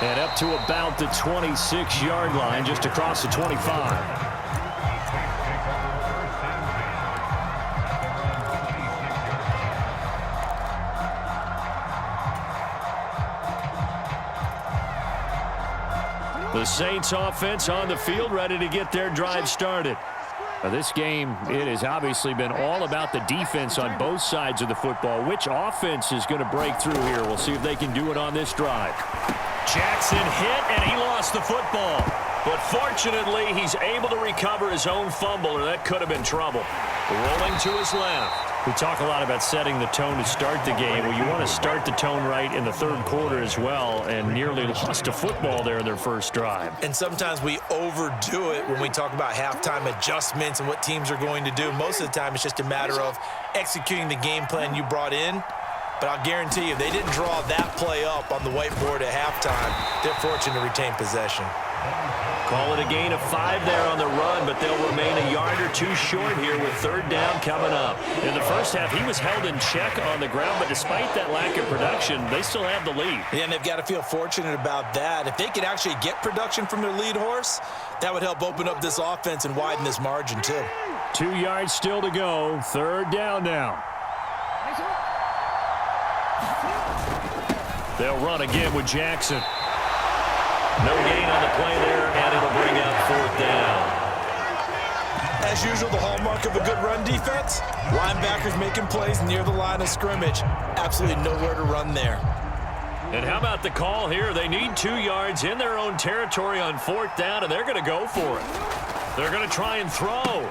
And up to about the 26-yard line, just across the 25. The Saints offense on the field, ready to get their drive started. Now this game, it has obviously been all about the defense on both sides of the football. Which offense is going to break through here? We'll see if they can do it on this drive. Jackson hit, and he lost the football. But fortunately, he's able to recover his own fumble, or that could have been trouble. Rolling to his left. We talk a lot about setting the tone to start the game. Well, you want to start the tone right in the third quarter as well, and nearly lost a football there in their first drive. And sometimes we overdo it when we talk about halftime adjustments and what teams are going to do. Most of the time, it's just a matter of executing the game plan you brought in. But I'll guarantee you, if they didn't draw that play up on the whiteboard at halftime, they're fortunate to retain possession. Call it a gain of 5 there on the run, but they'll remain a yard or two short here with third down coming up. In the first half, he was held in check on the ground, but despite that lack of production, they still have the lead. Yeah, and they've got to feel fortunate about that. If they could actually get production from their lead horse, that would help open up this offense and widen this margin too. 2 yards still to go. Third down now. They'll run again with Jackson. No gain on the play there, and it'll bring out fourth down. As usual, the hallmark of a good run defense, linebackers making plays near the line of scrimmage. Absolutely nowhere to run there. And how about the call here? They need 2 yards in their own territory on fourth down, and they're going to go for it. They're going to try and throw.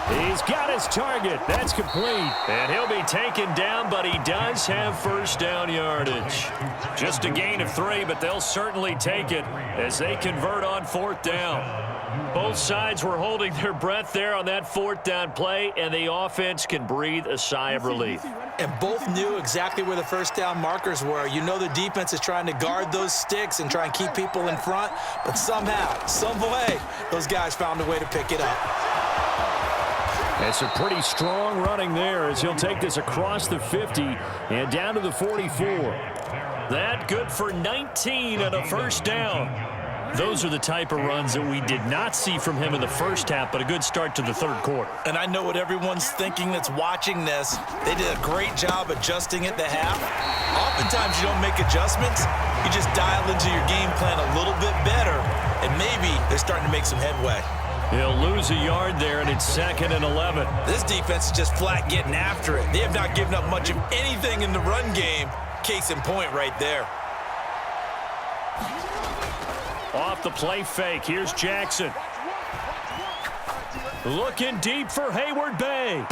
He's got his target. That's complete. And he'll be taken down, but he does have first down yardage. Just a gain of 3, but they'll certainly take it as they convert on fourth down. Both sides were holding their breath there on that fourth down play, and the offense can breathe a sigh of relief. And both knew exactly where the first down markers were. You know the defense is trying to guard those sticks and try and keep people in front, but somehow, some way, those guys found a way to pick it up. It's a pretty strong running there as he'll take this across the 50 and down to the 44. That good for 19 and a first down. Those are the type of runs that we did not see from him in the first half, but a good start to the third quarter. And I know what everyone's thinking that's watching this. They did a great job adjusting at the half. Oftentimes you don't make adjustments. You just dial into your game plan a little bit better, and maybe they're starting to make some headway. He'll lose a yard there, and it's 2nd and 11. This defense is just flat getting after it. They have not given up much of anything in the run game. Case in point right there. Off the play fake, here's Jackson. Looking deep for Hayward Bay.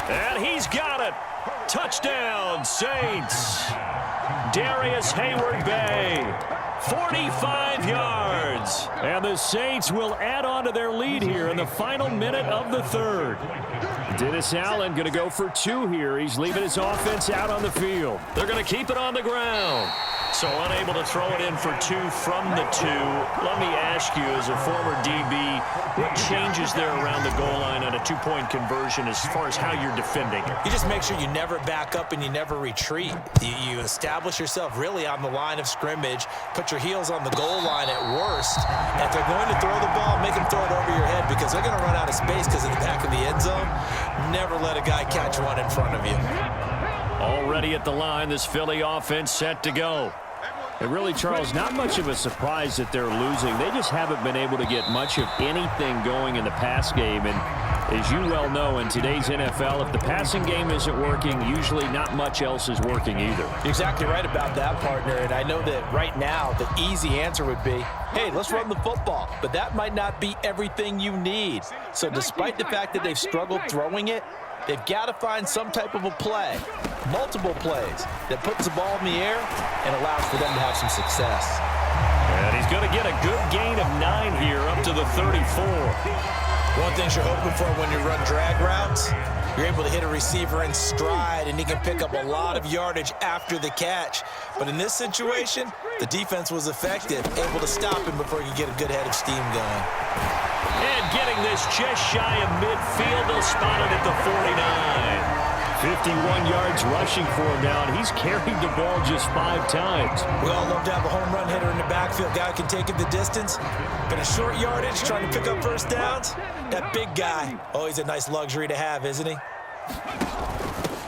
And he's got it. Touchdown, Saints. Darius Hayward Bay. 45 yards. And the Saints will add on to their lead here in the final minute of the third. Dennis Allen going to go for 2 here. He's leaving his offense out on the field. They're going to keep it on the ground. So unable to throw it in for 2 from the 2. Let me ask you, as a former DB, what changes there around the goal line on a 2-point conversion as far as how you're defending it? You just make sure you never back up and you never retreat. You establish yourself really on the line of scrimmage, put your heels on the goal line at worst. And if they're going to throw the ball, make them throw it over your head because they're going to run out of space because in the back of the end zone, never let a guy catch one in front of you. Already at the line, this Philly offense set to go. And really, Charles, not much of a surprise that they're losing. They just haven't been able to get much of anything going in the pass game. And as you well know, in today's NFL, if the passing game isn't working, usually not much else is working either. You're exactly right about that, partner. And I know that right now the easy answer would be, hey, let's run the football. But that might not be everything you need. So despite the fact that they've struggled throwing it, they've got to find some type of a play, multiple plays, that puts the ball in the air and allows for them to have some success. And he's going to get a good gain of 9 here up to the 34. One thing you're hoping for when you run drag routes, you're able to hit a receiver in stride and he can pick up a lot of yardage after the catch. But in this situation, the defense was effective, able to stop him before he could get a good head of steam going. And getting this just shy of midfield, they'll spot it at the 49. 51 yards rushing for him now, and he's carried the ball just 5 times. We all love to have a home run hitter in the backfield. Guy who can take it the distance. But a short yardage, trying to pick up first downs, that big guy, always a nice luxury to have, isn't he?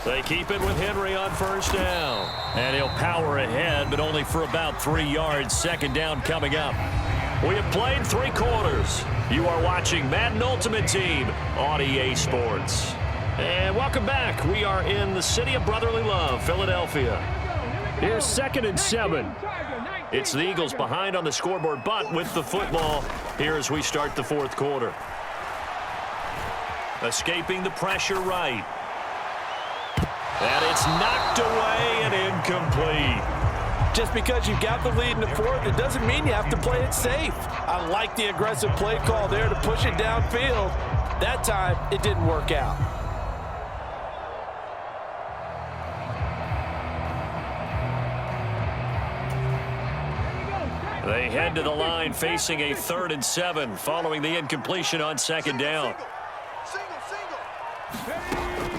They keep it with Henry on first down. And he'll power ahead, but only for about 3 yards. Second down coming up. We have played 3 quarters. You are watching Madden Ultimate Team on EA Sports. And welcome back. We are in the city of brotherly love, Philadelphia. Here's 2nd and 7. It's the Eagles behind on the scoreboard, but with the football here as we start the 4th quarter. Escaping the pressure right. And it's knocked away and incomplete. Just because you've got the lead in the 4th, it doesn't mean you have to play it safe. I like the aggressive play call there to push it downfield. That time, it didn't work out. They head to the line facing a 3rd and 7 following the incompletion on 2nd down.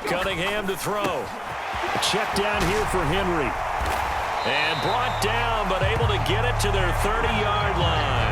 Cunningham to throw. A check down here for Henry. And brought down, but able to get it to their 30-yard line.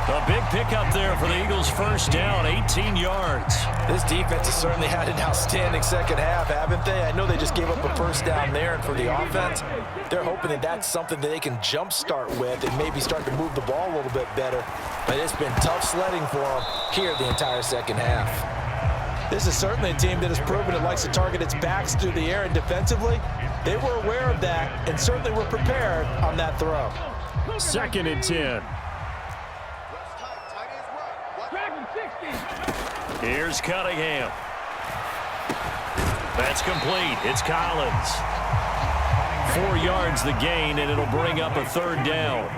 A big pickup there for the Eagles' first down, 18 yards. This defense has certainly had an outstanding second half, haven't they? I know they just gave up a first down there, and for the offense, they're hoping that that's something that they can jumpstart with and maybe start to move the ball a little bit better. But it's been tough sledding for them here the entire second half. This is certainly a team that has proven it likes to target its backs through the air, and defensively, they were aware of that and certainly were prepared on that throw. 2nd and 10. Here's Cunningham. That's complete. It's Collins. 4 yards the gain, and it'll bring up a 3rd down.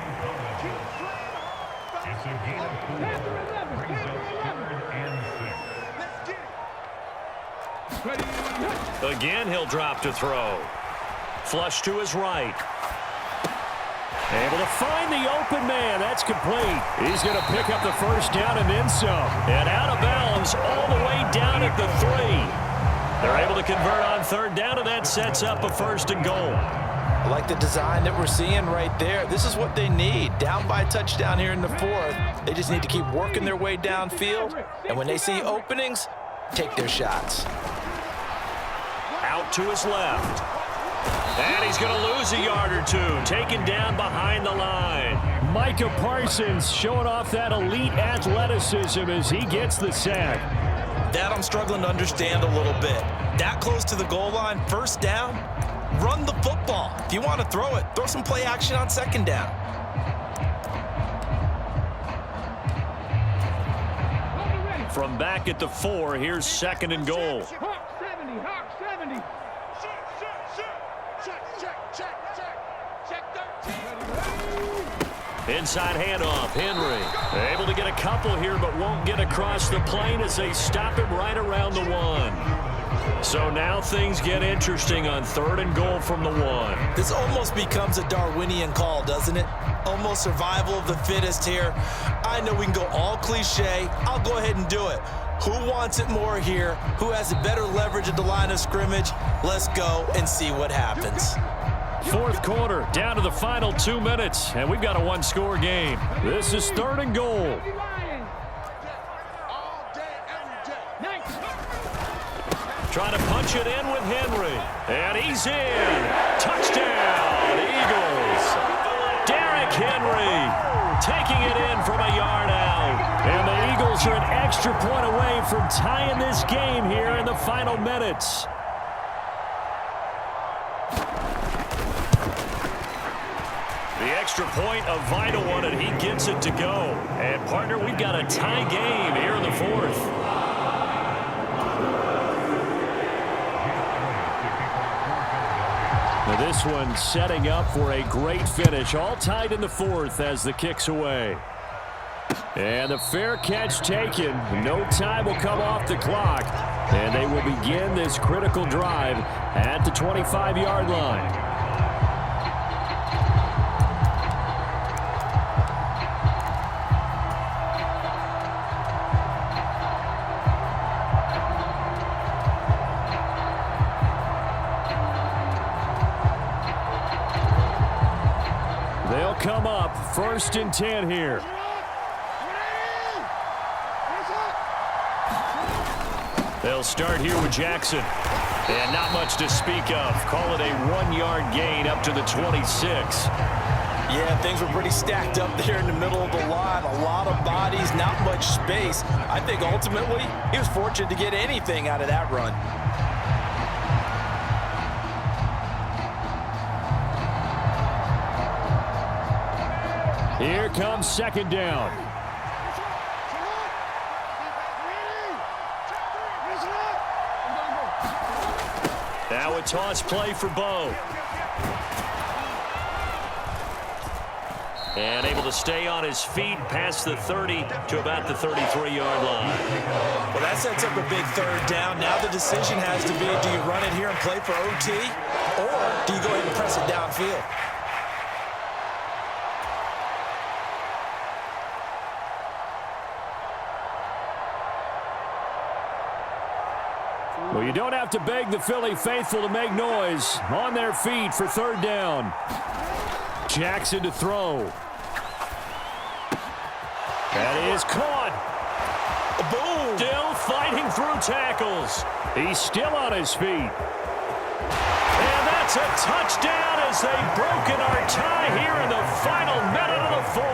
Again, he'll drop to throw. Flush to his right. Able to find the open man. That's complete. He's going to pick up the first down and then some. And out of bounds all the way down at the 3. They're able to convert on 3rd down, and that sets up a 1st and goal. I like the design that we're seeing right there. This is what they need. Down by a touchdown here in the 4th. They just need to keep working their way downfield. And when they see openings, take their shots. Out to his left. And he's going to lose a yard or 2, taken down behind the line. Micah Parsons showing off that elite athleticism as he gets the sack. That I'm struggling to understand a little bit. That close to the goal line, 1st down, run the football. If you want to throw it, throw some play action on 2nd down. From back at the 4, here's 2nd and goal. Inside handoff, Henry. Able to get a couple here, but won't get across the plane as they stop him right around the 1. So now things get interesting on 3rd and goal from the 1. This almost becomes a Darwinian call, doesn't it? Almost survival of the fittest here. I know we can go all cliche. I'll go ahead and do it. Who wants it more here? Who has a better leverage at the line of scrimmage? Let's go and see what happens. 4th quarter, down to the final 2 minutes, and we've got a 1-score game. This is 3rd and goal. Trying to punch it in with Henry, and he's in. Touchdown, Eagles. Derrick Henry taking it in from a yard out. And the Eagles are an extra point away from tying this game here in the final minutes. The extra point, a vital one, and he gets it to go. And, partner, we've got a tie game here in the 4th. Now this one setting up for a great finish. All tied in the 4th as the kick's away. And the fair catch taken. No time will come off the clock. And they will begin this critical drive at the 25-yard line. They'll come up 1st and 10 here. They'll start here with Jackson. And not much to speak of. Call it a 1-yard gain up to the 26. Yeah, things were pretty stacked up there in the middle of the line. A lot of bodies, not much space. I think ultimately he was fortunate to get anything out of that run. Here comes 2nd down. Now a toss play for Bo. And able to stay on his feet past the 30 to about the 33-yard line. Well, that sets up a big 3rd down. Now the decision has to be, do you run it here and play for OT, or do you go ahead and press it downfield? Well, you don't have to beg the Philly faithful to make noise. On their feet for 3rd down. Jackson to throw. That is caught. Boom! Still fighting through tackles. He's still on his feet. And that's a touchdown as they've broken our tie here in the final minute of the 4th.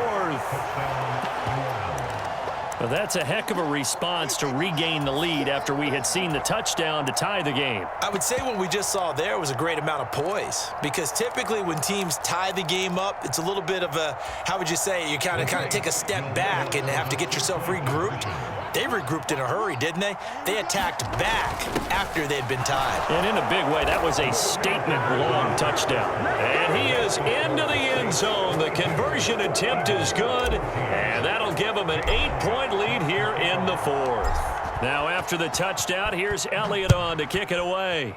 Well, that's a heck of a response to regain the lead after we had seen the touchdown to tie the game. I would say what we just saw there was a great amount of poise, because typically when teams tie the game up, it's a little bit of a, how would you say, you kind of take a step back and have to get yourself regrouped. They regrouped in a hurry, didn't they? They attacked back after they'd been tied. And in a big way, that was a statement-long touchdown. And he is into the end zone. The conversion attempt is good, and that'll give him an 8-point lead here in the 4th. Now after the touchdown, here's Elliott on to kick it away.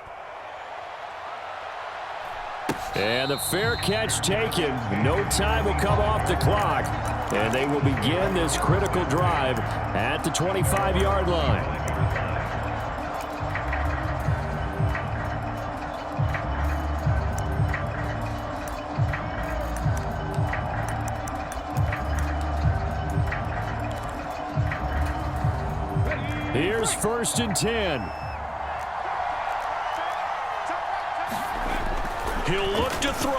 And the fair catch taken. No time will come off the clock. And they will begin this critical drive at the 25-yard line. Here's 1st and 10. He'll look to throw.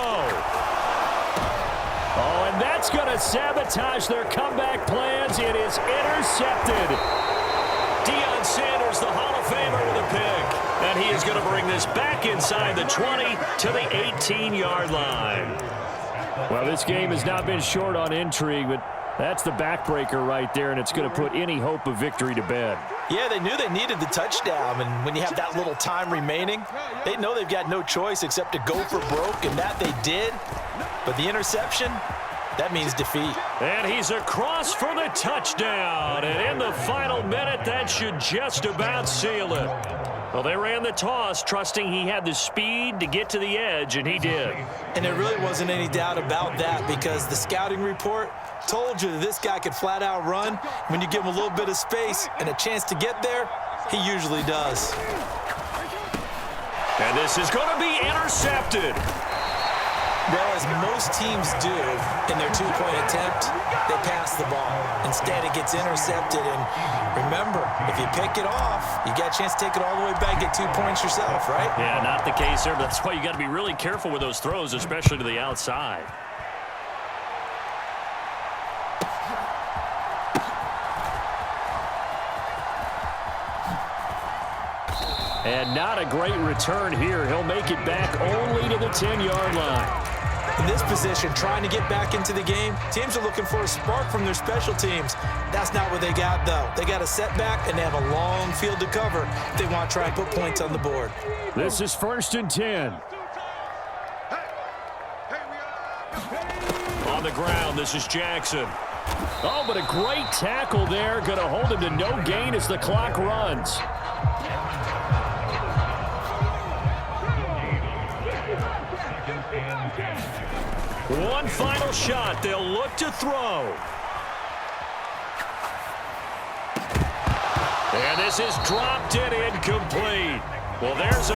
Oh, and that's going to sabotage their comeback plans. It is intercepted. Deion Sanders, the Hall of Famer, with a pick. And he is going to bring this back inside the 20 to the 18-yard line. Well, this game has not been short on intrigue, but that's the backbreaker right there, and it's going to put any hope of victory to bed. Yeah, they knew they needed the touchdown, and when you have that little time remaining, they know they've got no choice except to go for broke, and that they did. But the interception, that means defeat. And he's across for the touchdown, and in the final minute, that should just about seal it. Well, they ran the toss, trusting he had the speed to get to the edge, and he did. And there really wasn't any doubt about that, because the scouting report told you that this guy could flat out run. When you give him a little bit of space and a chance to get there, he usually does. And this is going to be intercepted. Well, as most teams do in their two-point attempt, they pass the ball. Instead, it gets intercepted. And remember, if you pick it off, you got a chance to take it all the way back, get 2 points yourself, right? Yeah, not the case there, but that's why you got to be really careful with those throws, especially to the outside. And not a great return here. He'll make it back only to the 10-yard line. In this position, trying to get back into the game, teams are looking for a spark from their special teams. That's not what they got, though. They got a setback, and they have a long field to cover if they want to try and put points on the board. This is 1st and 10. On the ground, this is Jackson. Oh, but a great tackle there. Going to hold him to no gain as the clock runs. One final shot. They'll look to throw. And this is dropped and incomplete. Well, there's